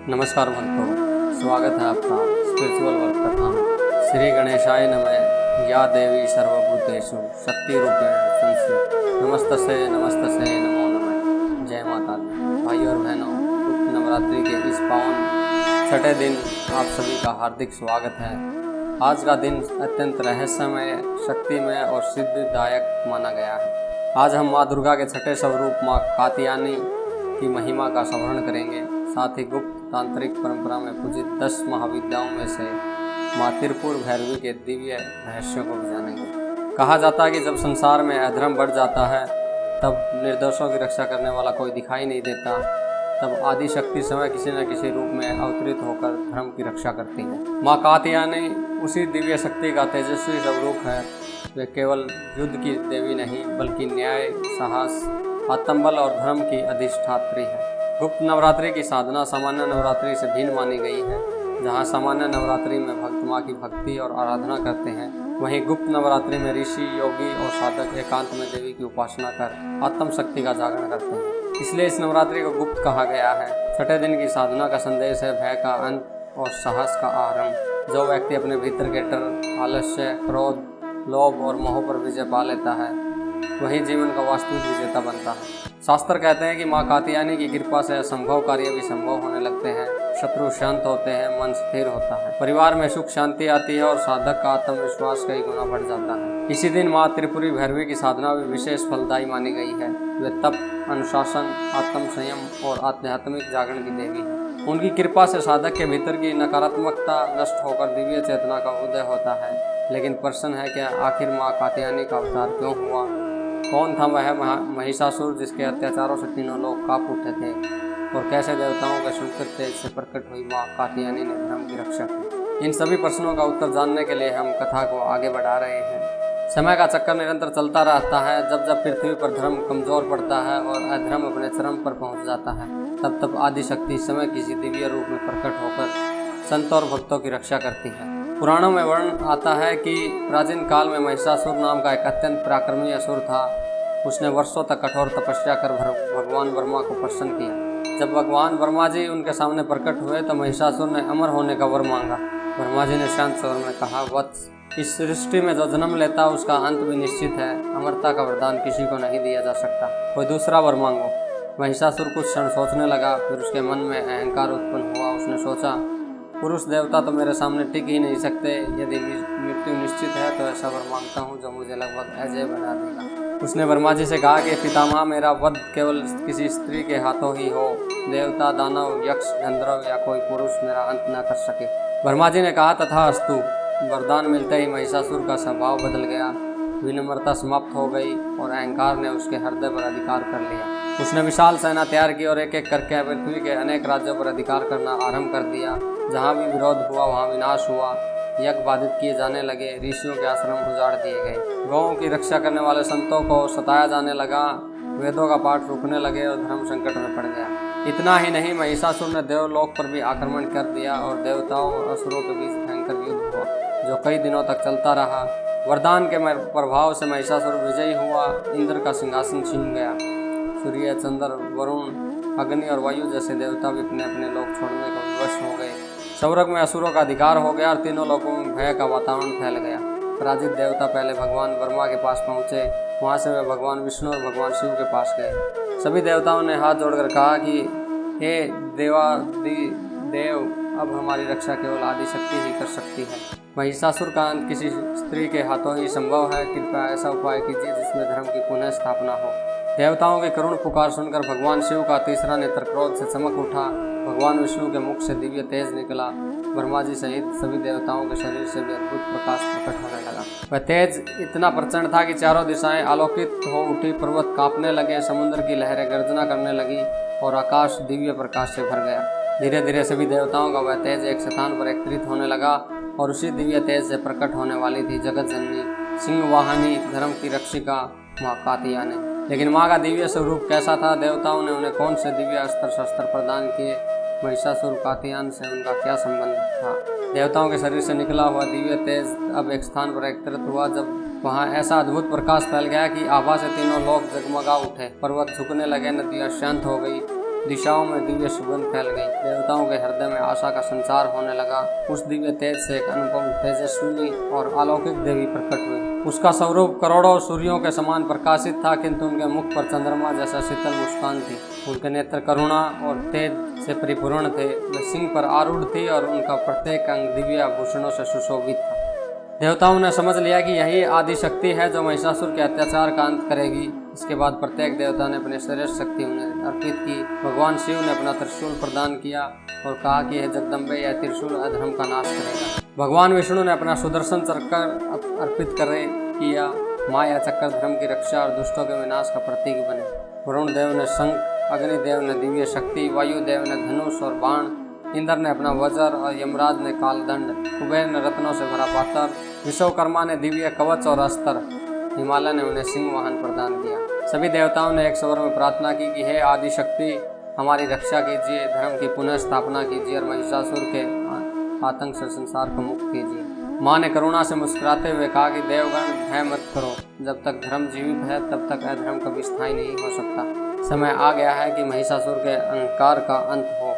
नमस्कार भक्तों, स्वागत है आपका स्पिरिचुअल वर्क कथा में। श्री गणेशाय नमः। या देवी सर्वभूतेषु शक्ति रूपेण संस्थित। नमस्तसे नमस्तसे नमो नमः। जय माता दी। भाई और बहनों, गुप्त नवरात्रि के इस पावन छठे दिन आप सभी का हार्दिक स्वागत है। आज का दिन अत्यंत रहस्यमय, शक्तिमय और सिद्धिदायक माना गया है। आज हम माँ दुर्गा के छठे स्वरूप माँ कात्यायनी की महिमा का श्रवण करेंगे। साथ ही गुप्त तांत्रिक परंपरा में पूजित 10 महाविद्याओं में से माँ त्रिपुर भैरवी के दिव्य रहस्यों को भी जानेंगे। कहा जाता है कि जब संसार में अधर्म बढ़ जाता है, तब निर्दोषों की रक्षा करने वाला कोई दिखाई नहीं देता। तब आदि शक्ति समय किसी न किसी रूप में अवतरित होकर धर्म की रक्षा करती है। माँ कात्यायनी उसी दिव्य शक्ति का तेजस्वी स्वरूप है। वे केवल युद्ध की देवी नहीं, बल्कि न्याय, साहस, आत्मबल और धर्म की अधिष्ठात्री है। गुप्त नवरात्रि की साधना सामान्य नवरात्रि से भिन्न मानी गई है। जहाँ सामान्य नवरात्रि में भक्त माँ की भक्ति और आराधना करते हैं, वहीं गुप्त नवरात्रि में ऋषि, योगी और साधक एकांत में देवी की उपासना कर आत्म शक्ति का जागरण करते हैं। इसलिए इस नवरात्रि को गुप्त कहा गया है। छठे दिन की साधना का संदेश है भय का अंत और साहस का आरंभ। जो व्यक्ति अपने भीतर के डर, आलस्य, क्रोध, लोभ और मोह पर विजय पा लेता है, वही जीवन का वास्तविक विजेता बनता है। शास्त्र कहते हैं कि माँ कात्यायनी की कृपा से असंभव कार्य भी संभव होने लगते हैं। शत्रु शांत होते हैं, मन स्थिर होता है, परिवार में सुख शांति आती है और साधक का आत्मविश्वास कई गुना बढ़ जाता है। इसी दिन माँ त्रिपुरी भैरवी की साधना भी विशेष फलदायी मानी गई है। वे तप, अनुशासन, आत्म संयम और आध्यात्मिक जागरण की देवी है। उनकी कृपा से साधक के भीतर की नकारात्मकता नष्ट होकर दिव्य चेतना का उदय होता है। लेकिन प्रश्न है क्या आखिर माँ कात्यायनी का अवतार क्यों हुआ? कौन था वह महिषासुर जिसके अत्याचारों से तीनों लोग कांप उठे थे? और कैसे देवताओं के शुक्र तेज से प्रकट हुई माँ कात्यायनी ने धर्म की रक्षा की? इन सभी प्रश्नों का उत्तर जानने के लिए हम कथा को आगे बढ़ा रहे हैं। समय का चक्कर निरंतर चलता रहता है। जब जब पृथ्वी पर धर्म कमजोर पड़ता है और अधर्म अपने चरम पर पहुंच जाता है, तब तब आदि शक्ति समय किसी दिव्य रूप में प्रकट होकर संत और भक्तों की रक्षा करती है। पुराणों में वर्णन आता है कि प्राचीन काल में महिषासुर नाम का एक अत्यंत पराक्रमी असुर था। उसने वर्षों तक कठोर तपस्या कर भगवान वर्मा को प्रसन्न किया। जब भगवान वर्मा जी उनके सामने प्रकट हुए तो महिषासुर ने अमर होने का वर मांगा। वर्मा जी ने शांत स्वर में कहा, वत्स, इस सृष्टि में जो जन्म लेता उसका अंत भी निश्चित है। अमरता का वरदान किसी को नहीं दिया जा सकता। कोई दूसरा वर मांगो। महिषासुर कुछ क्षण सोचने लगा, फिर उसके मन में अहंकार उत्पन्न हुआ। उसने सोचा, पुरुष देवता तो मेरे सामने टिक ही नहीं सकते। यदि मृत्यु निश्चित है तो ऐसा वर मांगता हूँ जो मुझे लगभग अजय बना देगा। उसने वर्मा जी से कहा कि पितामह, मेरा वध केवल किसी स्त्री के हाथों ही हो। देवता, दानव, यक्ष, गंधर्व या कोई पुरुष मेरा अंत न कर सके। वर्मा जी ने कहा, तथास्तु। वरदान मिलते ही महिषासुर का स्वभाव बदल गया। विनम्रता समाप्त हो गई और अहंकार ने उसके हृदय पर अधिकार कर लिया। उसने विशाल सेना तैयार की और एक एक करके पृथ्वी के अनेक राज्यों पर अधिकार करना आरंभ कर दिया। जहाँ भी विरोध हुआ वहाँ विनाश हुआ। यज्ञ बाधित किए जाने लगे। ऋषियों के आश्रम उजाड़ दिए गए। गौओं की रक्षा करने वाले संतों को सताया जाने लगा। वेदों का पाठ रुकने लगे और धर्म संकट में पड़ गया। इतना ही नहीं, महिषासुर ने देवलोक पर भी आक्रमण कर दिया और देवताओं और असुरों के बीच भयंकर युद्ध हुआ, जो कई दिनों तक चलता रहा। वरदान के प्रभाव से महिषासुर विजयी हुआ। इंद्र का सिंहासन छीन गया। सूर्य, चंद्र, वरुण, अग्नि और वायु जैसे देवता भी अपने अपने लोक छोड़ने को विवश हो गए। स्वर्ग में असुरों का अधिकार हो गया और तीनों लोकों में भय का वातावरण फैल गया। पराजित देवता पहले भगवान वर्मा के पास पहुँचे। वहाँ से वे भगवान विष्णु और भगवान शिव के पास गए। सभी देवताओं ने हाथ जोड़कर कहा कि हे देव, अब हमारी रक्षा केवल आदि शक्ति ही कर सकती है। महिषासुर का अंत किसी स्त्री के हाथों ही संभव है। कृपया ऐसा उपाय कीजिए जिसमें धर्म की पुनः स्थापना हो। देवताओं की करुण पुकार सुनकर भगवान शिव का तीसरा नेत्र क्रोध से चमक उठा। भगवान विष्णु के मुख से दिव्य तेज निकला। वर्मा जी सहित सभी देवताओं के शरीर से भी अद्भुत प्रकाश प्रकट होने लगा। वह तेज इतना प्रचंड था कि चारों दिशाएं आलोकित हो उठी। पर्वत कांपने लगे, समुद्र की लहरें गर्जना करने लगी और आकाश दिव्य प्रकाश से भर गया। धीरे धीरे सभी देवताओं का वह तेज एक स्थान पर एकत्रित होने लगा और उसी दिव्य तेज से प्रकट होने वाली थी जगत जननी, सिंहवाहिनी, धर्म की रक्षिका माँ कात्यायनी। लेकिन माँ का दिव्य स्वरूप कैसा था? देवताओं ने उन्हें कौन से दिव्य अस्त्र शस्त्र प्रदान किए? महिषासुर कात्यायन से उनका क्या संबंध था? देवताओं के शरीर से निकला हुआ दिव्य तेज अब एक स्थान पर एकत्रित हुआ। जब वहाँ ऐसा अद्भुत प्रकाश फैल गया कि आभा से तीनों लोग जगमगा उठे। पर्वत झुकने लगे, नदियाँ शांत हो गई, दिशाओं में दिव्य सुगंध फैल गई। देवताओं के हृदय में आशा का संचार होने लगा। उस दिव्य तेज से एक अनुपम तेजस्विनी और अलौकिक देवी प्रकट हुई। उसका स्वरूप करोड़ों सूर्यों के समान प्रकाशित था, किंतु उनके मुख पर चंद्रमा जैसा शीतल मुस्कान थी। उनके नेत्र करुणा और तेज से परिपूर्ण थे। वे सिंह पर आरूढ़ थी और उनका प्रत्येक अंग दिव्य आभूषणों से सुशोभित था। देवताओं ने समझ लिया कि यही आदि शक्ति है जो महिषासुर के अत्याचार का अंत करेगी। इसके बाद प्रत्येक देवता ने अपनी श्रेष्ठ शक्ति उन्हें अर्पित की। भगवान शिव ने अपना त्रिशूल प्रदान किया और कहा कि यह जगदम्बे यह त्रिशूल अधर्म का नाश करेगा। भगवान विष्णु ने अपना सुदर्शन चक्र अर्पित किया। माया चक्र धर्म की रक्षा और दुष्टों के विनाश का प्रतीक बने। वरुण देव ने शंख, अग्निदेव ने दिव्य शक्ति, वायुदेव ने धनुष और बाण, इंद्र ने अपना वज्र और यमराज ने कालदंड, कुबेर ने रत्नों से भरा पात्र, विश्वकर्मा ने दिव्य कवच और अस्त्र, हिमालय ने उन्हें सिंह वाहन प्रदान किया। सभी देवताओं ने एक स्वर में प्रार्थना की कि हे आदि शक्ति, हमारी रक्षा कीजिए, धर्म की पुनः स्थापना कीजिए और महिषासुर के आतंक से संसार को मुक्त कीजिए। माँ ने करुणा से मुस्कुराते हुए कहा कि देवगण, भय मत करो। जब तक धर्म जीवित है तब तक अधर्म कभी स्थायी नहीं हो सकता। समय आ गया है कि महिषासुर के अहंकार का अंत हो।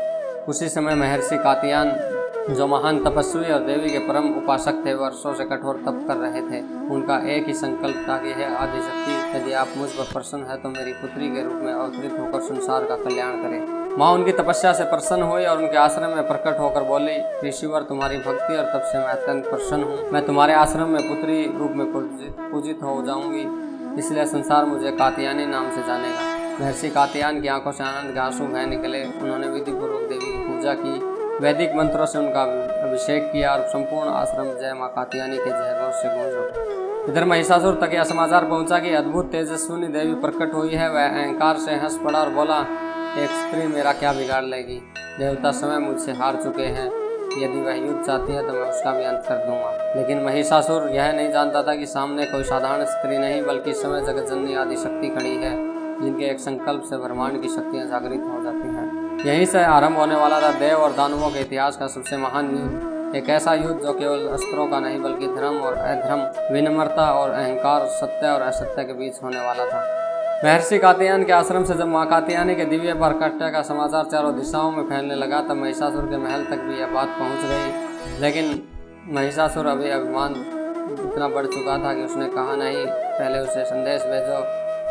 उसी समय महर्षि कात्यायन, जो महान तपस्वी और देवी के परम उपासक थे, वर्षों से कठोर तप कर रहे थे। उनका एक ही संकल्प था कि हे आदिशक्ति, यदि आप मुझ पर प्रसन्न है तो मेरी पुत्री के रूप में अवतरित होकर संसार का कल्याण करें। माँ उनकी तपस्या से प्रसन्न हुई और उनके आश्रम में प्रकट होकर बोली, ऋषिवर, तुम्हारी भक्ति और तप से मैं अत्यंत प्रसन्न हूँ। मैं तुम्हारे आश्रम में पुत्री रूप में पूजित हो जाऊंगी, इसलिए संसार मुझे कात्यायनी नाम से जानेगा। महर्षि कात्यायन की आंखों से आनंद के आंसू बह निकले। उन्होंने विधि पूर्वक देवी की पूजा की, वैदिक मंत्रों से उनका अभिषेक किया और संपूर्ण आश्रम जय माँ कात्यायनी के जय घोष से गूंज उठा। इधर महिषासुर तक यह समाचार पहुंचा कि अद्भुत तेजस्विनी देवी प्रकट हुई है। वह अहंकार से हंस पड़ा और बोला, एक स्त्री मेरा क्या बिगाड़ लेगी। देवता समय मुझसे हार चुके हैं। यदि वह युद्ध चाहती है तो मैं उसका भी अंत कर दूंगा। लेकिन महिषासुर यह नहीं जानता था कि सामने कोई साधारण स्त्री नहीं बल्कि समय जगतजननी आदि शक्ति खड़ी है, जिनके एक संकल्प से ब्रह्मांड की शक्तियां जागृत हो जाती हैं। यहीं से आरंभ होने वाला था देव और दानवों के इतिहास का सबसे महान युद्ध। एक ऐसा युद्ध जो केवल अस्त्रों का नहीं बल्कि धर्म और अधर्म, विनम्रता और अहंकार, सत्य और असत्य के बीच होने वाला था। महर्षि कात्यायन के आश्रम से जब माँ कात्यायनी के दिव्य प्रकट्य का समाचार चारों दिशाओं में फैलने लगा तब महिषासुर के महल तक भी यह बात पहुँच गई। लेकिन महिषासुर अभी अभिमान इतना बढ़ चुका था कि उसने कहा, नहीं, पहले उसे संदेश भेजो।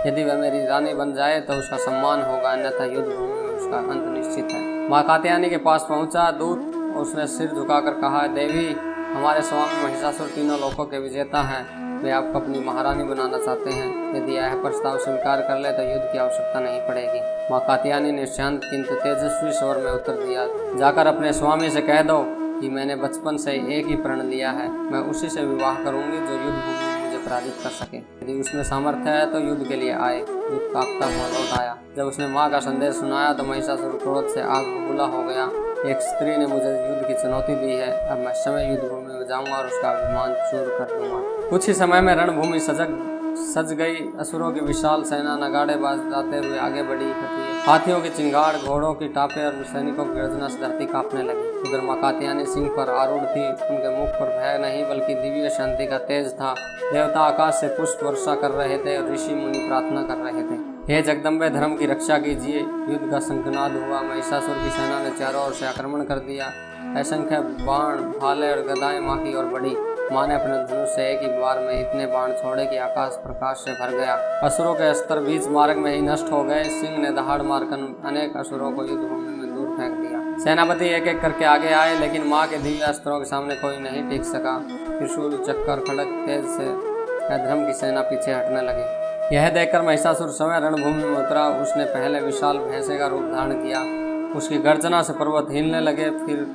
यदि वह मेरी रानी बन जाए तो उसका सम्मान होगा, अन्यथा युद्ध भूमि में उसका अंत निश्चित है। माँ कात्यायनी के पास पहुंचा दूत, उसने सिर झुकाकर कहा, देवी, हमारे स्वामी महिषासुर तीनों लोकों के विजेता हैं। वे आपको अपनी महारानी बनाना चाहते हैं। यदि यह प्रस्ताव स्वीकार कर ले तो युद्ध की आवश्यकता नहीं पड़ेगी। माँ कात्यायनी ने शांत किंतु तेजस्वी स्वर में उत्तर दिया, जाकर अपने स्वामी से कह दो कि मैंने बचपन से एक ही प्रण लिया है। मैं उसी से विवाह करूंगी जो युद्ध भूमि में मुझे पराजित कर सके। यदि उसमें सामर्थ्य है तो युद्ध के लिए आए। युद्ध कांपता हुआ लौट आया। जब उसने माँ का संदेश सुनाया तो महिषासुर क्रोध से आग बबूला हो गया। एक स्त्री ने मुझे युद्ध की चुनौती दी है। अब मैं समय युद्ध भूमि में जाऊंगा और उसका अभिमान चूर कर दूंगा। कुछ ही समय में रणभूमि सज गई। असुरों की विशाल सेना नगाड़े बजाते हुए आगे बढ़ी। हाथियों की चिंगाड़, घोड़ों की टापें और सैनिकों की गर्जना से धरती कांपने लगी। उधर माँ कात्यायनी सिंह पर आरूढ़ थी। उनके मुख पर भय नहीं बल्कि दिव्य शांति का तेज था। देवता आकाश से पुष्प वर्षा कर रहे थे और ऋषि मुनि प्रार्थना कर रहे थे, हे जगदम्बे, धर्म की रक्षा कीजिए। युद्ध का शंखनाद हुआ। महिषासुर की सेना ने चारों ओर से आक्रमण कर दिया। असंख्य बाण, भाले और गदाएं माँ की ओर बढ़ी। माँ ने अपने धनुष से एक ही बार में इतने बाण छोड़े कि आकाश प्रकाश से भर गया। असुरों के अस्त्र बीच मार्ग में ही नष्ट हो गए। सिंह ने दहाड़ मारकर अनेक असुरों को युद्ध भूमि में दूर फेंक दिया। सेनापति एक एक करके आगे आए, लेकिन माँ के दिव्य अस्त्रों के सामने कोई नहीं टिक सका। त्रिशूल, चक्कर, खड़ग तेज से अधर्म की सेना पीछे हटने लगी। यह देखकर महिषासुर स्वयं रणभूमि में उतरा। उसने पहले विशाल भैंसे का रूप धारण किया। उसकी गर्जना से पर्वत हिलने लगे। फिर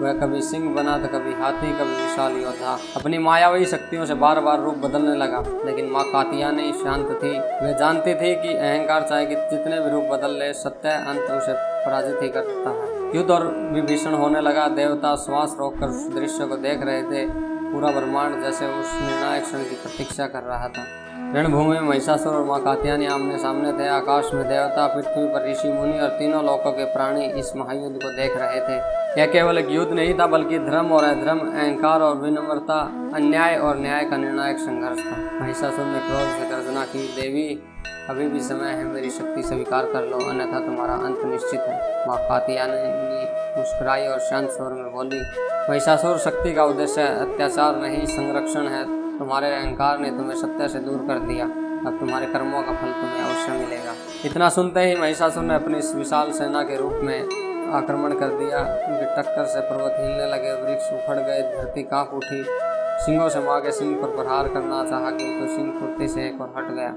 वह कभी सिंह बना तो कभी हाथी, कभी विशाल योद्धा। अपनी मायावी शक्तियों से बार बार रूप बदलने लगा। लेकिन माँ कात्यायनी शांत थी। वह जानती थी कि अहंकार चाहे कि जितने भी रूप बदल ले, सत्य अंत उसे पराजित ही करता है। युद्ध और विभीषण होने लगा। देवता श्वास रोककर उस दृश्य को देख रहे थे। पूरा ब्रह्मांड जैसे उस निर्णायक क्षण की प्रतीक्षा कर रहा था। रणभूमि में महिषासुर और माँ कात्यायनी आमने सामने थे। आकाश में देवता, पृथ्वी पर ऋषि मुनि और तीनों लोकों के प्राणी इस महायुद्ध को देख रहे थे। यह केवल एक युद्ध नहीं था बल्कि धर्म और अधर्म, अहंकार और विनम्रता, अन्याय और न्याय का निर्णायक संघर्ष था। महिषासुर ने क्रोध से गर्जना की, देवी, अभी भी समय है, मेरी शक्ति स्वीकार कर लो, अन्यथा तुम्हारा अंत निश्चित है। माँ कात्यायनी मुस्कुराई और शांत स्वर में बोली, महिषासुर, शक्ति का उद्देश्य अत्याचार नहीं, संरक्षण है। तुम्हारे अहंकार ने तुम्हें सत्य से दूर कर दिया, अब तुम्हारे कर्मों का फल तुम्हें अवश्य मिलेगा। इतना सुनते ही महिषासुर ने अपनी इस विशाल सेना के रूप में आक्रमण कर दिया। उनकी टक्कर से पर्वत हिलने लगे, वृक्ष उखड़ गए, धरती कांप उठी। सिंहों से माँ के सिंह पर प्रहार करना चाहा, किंतु सिंह फुर्ती से एक और हट गया।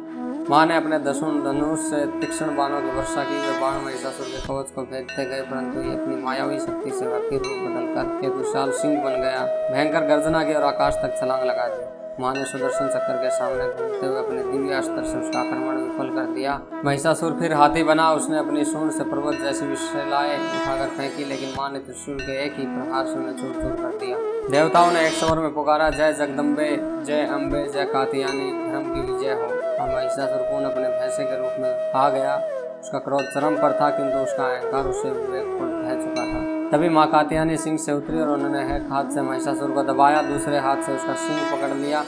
माँ ने अपने धनुष से तीक्ष्ण बाणों की वर्षा की। वे बाण महिषासुर के कवच को भेदते गए, परंतु ये अपनी मायावी शक्ति से वह फिर रूप बदलकर एक विशाल सिंह बन गया। भयंकर गर्जना की और आकाश तक छलांग लगा दी। माँ ने सुदर्शन चक्र के सामने घूमते हुए अपने दिव्य अस्त्र से उसका आक्रमण विफल कर दिया। महिषासुर फिर हाथी बना। उसने अपनी सूंड से पर्वत जैसी विशालाएं उठाकर फेंकी, लेकिन माँ ने त्रिशूल के एक ही प्रहार से उन्हें चूर चूर कर दिया। देवताओं ने एक स्वर में पुकारा, जय जगदम्बे, जय अम्बे, जय कात्यायनी, धर्म की विजय हो। और महिषासुर पुनः अपने भैंसे के रूप में आ गया। उसका क्रोध चरम पर था, किंतु उसका अहंकार उससे विवेक को ढह चुका था। तभी माँ कात्यायनी सिंह से उतरी और उन्होंने एक हाथ से महिषासुर को दबाया, दूसरे हाथ से उसका सिंह पकड़ लिया,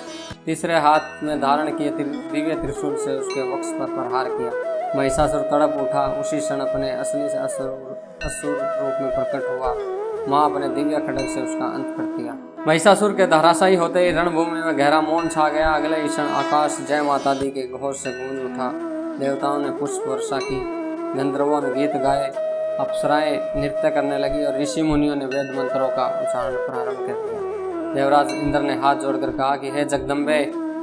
तीसरे हाथ में धारण किए दिव्य त्रिशूल से उसके वक्ष पर प्रहार किया। महिषासुर तड़प उठा। उसी क्षण अपने असली से असुर रूप में प्रकट हुआ। माँ अपने दिव्य खड्ग से उसका अंत कर दिया। महिषासुर के धराशायी होते ही रणभूमि में गहरा मौन छा गया। अगले ही क्षण आकाश जय माता दी के घोष से गूंज उठा। देवताओं ने पुष्प वर्षा की, गंधर्वों ने गीत गाए, अप्सराएं नृत्य करने लगी और ऋषि मुनियों ने वेद मंत्रों का उच्चारण प्रारंभ कर दिया। देवराज इंद्र ने हाथ जोड़कर कहा कि हे जगदम्बे,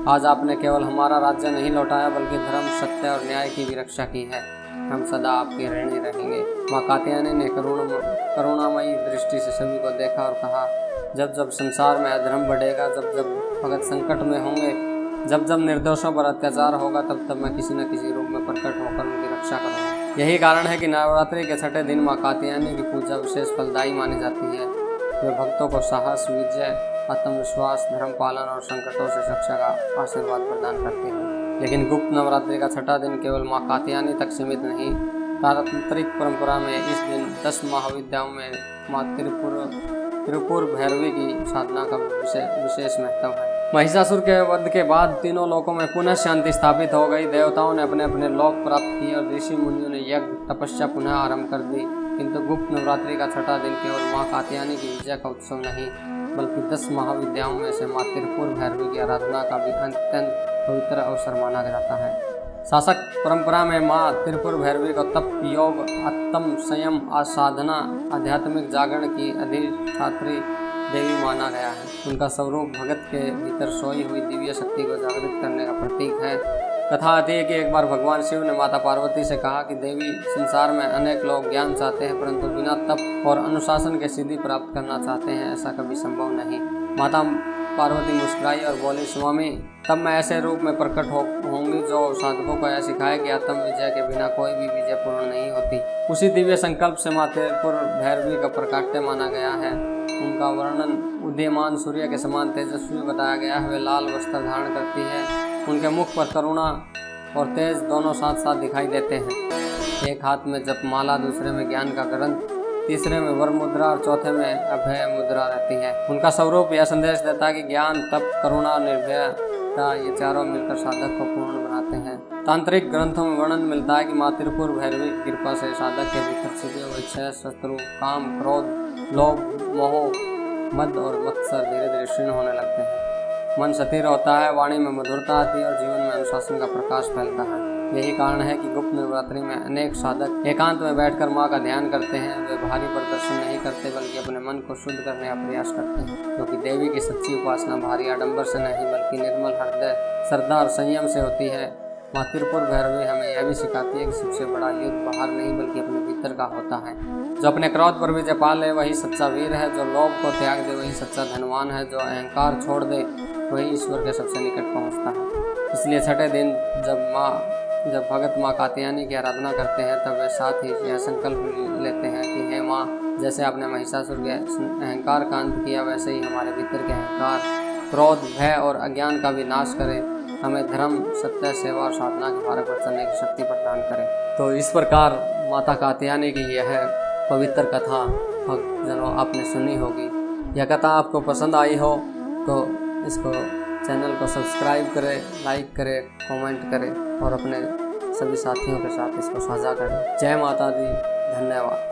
आज आपने केवल हमारा राज्य नहीं लौटाया, बल्कि धर्म, सत्य और न्याय की भी रक्षा की है। हम सदा आपके ऋणी रहेंगे। माँ कात्यायनी ने करुणामयी दृष्टि से सभी को देखा और कहा, जब जब संसार में अधर्म बढ़ेगा, जब जब भगत संकट में होंगे, जब जब निर्दोषों पर अत्याचार होगा, तब तब मैं किसी न किसी रूप में प्रकट होकर उनकी रक्षा करूँगा। यही कारण है कि नवरात्रि के छठे दिन माँ कात्यायनी की पूजा विशेष फलदायी मानी जाती है। वे भक्तों को साहस, विजय, आत्मविश्वास, धर्म पालन और संकटों से रक्षा का आशीर्वाद प्रदान करते हैं। लेकिन गुप्त नवरात्रि का छठा दिन केवल माँ कात्यायनी तक सीमित नहीं। तांत्रिक परंपरा में इस दिन 10 महाविद्याओं में माँ त्रिपुर भैरवी की साधना का विशेष महत्व है। महिषासुर के वध के बाद तीनों लोकों में पुनः शांति स्थापित हो गई। देवताओं ने अपने अपने लोक प्राप्त किए और ऋषि मुनियों ने यज्ञ तपस्या पुनः आरंभ कर दी। किंतु गुप्त नवरात्रि का छठा दिन केवल माँ कात्यायनी की विजय का उत्सव नहीं, बल्कि 10 महाविद्याओं में से माँ त्रिपुर भैरवी की आराधना का भी अत्यंत पवित्र अवसर माना जाता है। शासक परंपरा में माँ त्रिपुर भैरवी को तप, योग, आत्म संयम, साधना, आध्यात्मिक जागरण की अधिष्ठात्री देवी माना गया है। उनका स्वरूप भगत के भीतर सोई हुई दिव्य शक्ति को जागृत करने का प्रतीक है। कथा आती है कि एक बार भगवान शिव ने माता पार्वती से कहा कि देवी, संसार में अनेक लोग ज्ञान चाहते हैं, परंतु बिना तप और अनुशासन के सिद्धि प्राप्त करना चाहते हैं, ऐसा कभी संभव नहीं। माता पार्वती मुस्कुराई और बोली, स्वामी, तब मैं ऐसे रूप में प्रकट होंगी जो साधकों को यह सिखाए कि आत्म विजय के बिना कोई भी विजय पूर्ण नहीं होती। उसी दिव्य संकल्प से माँ त्रिपुर भैरवी का प्रकाट्य माना गया है। उनका वर्णन उदीयमान सूर्य के समान तेजस्वी बताया गया है। वे लाल वस्त्र धारण करती है। उनके मुख पर करुणा और तेज दोनों साथ साथ दिखाई देते हैं। एक हाथ में जपमाला, दूसरे में ज्ञान का ग्रंथ, तीसरे में वर मुद्रा और चौथे में अभय मुद्रा रहती है। उनका स्वरूप यह संदेश देता है कि ज्ञान, तप, करुणा, निर्भयता, ये चारों मिलकर साधक को पूर्ण बनाते हैं। तांत्रिक ग्रंथों में वर्णन मिलता है कि माँ त्रिपुर भैरवी की कृपा से साधक के भीतर छिपे हुए 6 शत्रु, काम, क्रोध, लोभ, मोह, मद और मत्सर धीरे धीरे क्षीण होने लगते हैं। मन स्थिर होता है, वाणी में मधुरता आती है और जीवन में अनुशासन का प्रकाश फैलता है। यही कारण है कि गुप्त नवरात्रि में अनेक साधक एकांत में बैठकर माँ का ध्यान करते हैं। वे भारी प्रदर्शन नहीं करते, बल्कि अपने मन को शुद्ध करने का प्रयास करते हैं, क्योंकि देवी की सच्ची उपासना भारी आडंबर से नहीं, बल्कि निर्मल हृदय, श्रद्धा और संयम से होती है। माँ त्रिपुर भैरवी हमें यह भी सिखाती है कि सबसे बड़ा युद्ध बाहर नहीं, बल्कि अपने भीतर का होता है। जो अपने क्रोध पर विजय पा ले वही सच्चा वीर है। जो लोभ को त्याग दे वही सच्चा धनवान है। जो अहंकार छोड़ दे वही ईश्वर के सबसे निकट पहुँचता है। इसलिए छठे दिन जब भगत माँ कात्यायनी की आराधना करते हैं, तब वे साथ ही यह संकल्प लेते हैं कि हे माँ, जैसे आपने महिषासुर के अहंकार का अंत किया, वैसे ही हमारे भीतर के अहंकार, क्रोध, भय और अज्ञान का भी नाश करें। हमें धर्म, सत्य, सेवा और साधना के मार्ग पर चलने की शक्ति प्रदान करें। तो इस प्रकार माता कात्यायनी की यह पवित्र कथा भक्तजनों आपने सुनी होगी। यह कथा आपको पसंद आई हो तो इसको चैनल को सब्सक्राइब करें, लाइक करें, कमेंट करें और अपने सभी साथियों के साथ इसको साझा करें। जय माता दी, धन्यवाद।